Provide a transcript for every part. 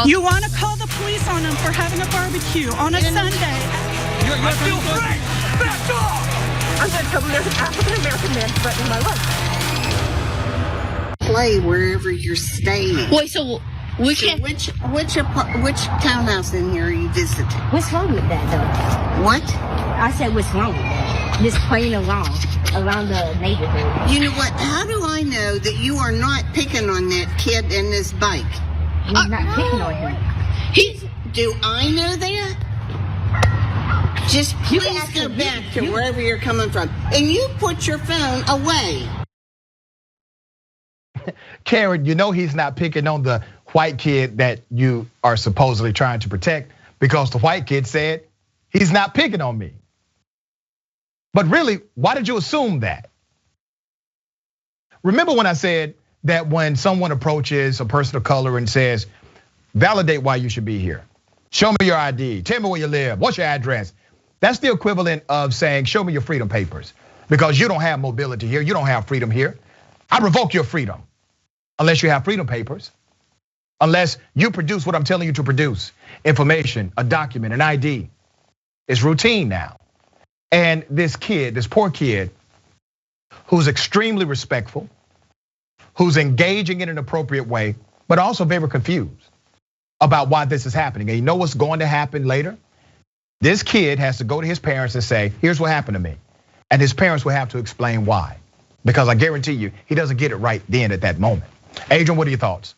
You want to call the police on them for having a barbecue on a Sunday. I feel free! Back off! I'm going to tell them there's an African-American man threatening my life. Play wherever you're staying. Wait, so we can't. Which townhouse in here are you visiting? What's wrong with that, though? What? I said, what's wrong with that? Just playing around the neighborhood. You know what? How do I know that you are not picking on that kid in this bike? He's not picking on him. Do I know that? Just please go back to wherever you're coming from. And you put your phone away. Karen, you know he's not picking on the white kid that you are supposedly trying to protect because the white kid said he's not picking on me. But really, why did you assume that? Remember when I said that when someone approaches a person of color and says, validate why you should be here. Show me your ID, tell me where you live, what's your address? That's the equivalent of saying, show me your freedom papers because you don't have mobility here, you don't have freedom here. I revoke your freedom unless you have freedom papers, unless you produce what I'm telling you to produce, information, a document, an ID. It's routine now. And this kid, this poor kid, who's extremely respectful, who's engaging in an appropriate way, but also very confused about why this is happening. And you know what's going to happen later? This kid has to go to his parents and say, here's what happened to me. And his parents will have to explain why. Because I guarantee you, he doesn't get it right then at that moment. Adrienne, what are your thoughts?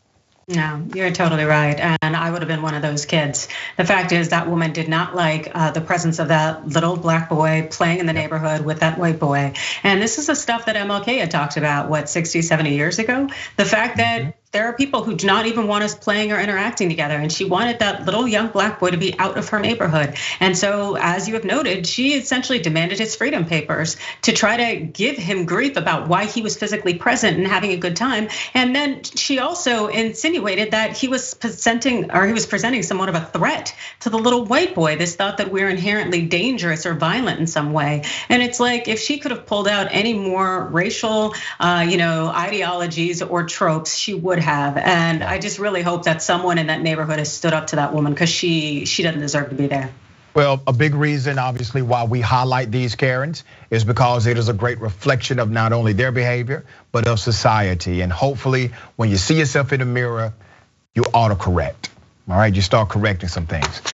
No, you're totally right. And I would have been one of those kids. The fact is that woman did not like the presence of that little black boy playing in the neighborhood with that white boy. And this is the stuff that MLK had talked about, 60, 70 years ago? The fact that there are people who do not even want us playing or interacting together. And she wanted that little young black boy to be out of her neighborhood. And so, as you have noted, she essentially demanded his freedom papers to try to give him grief about why he was physically present and having a good time. And then she also insinuated that he was presenting somewhat of a threat to the little white boy. This thought that we're inherently dangerous or violent in some way. And it's like, if she could have pulled out any more racial, ideologies or tropes, she would have. And I just really hope that someone in that neighborhood has stood up to that woman because she doesn't deserve to be there. Well, a big reason, obviously, why we highlight these Karens is because it is a great reflection of not only their behavior, but of society. And hopefully, when you see yourself in the mirror, you autocorrect. All right, you start correcting some things.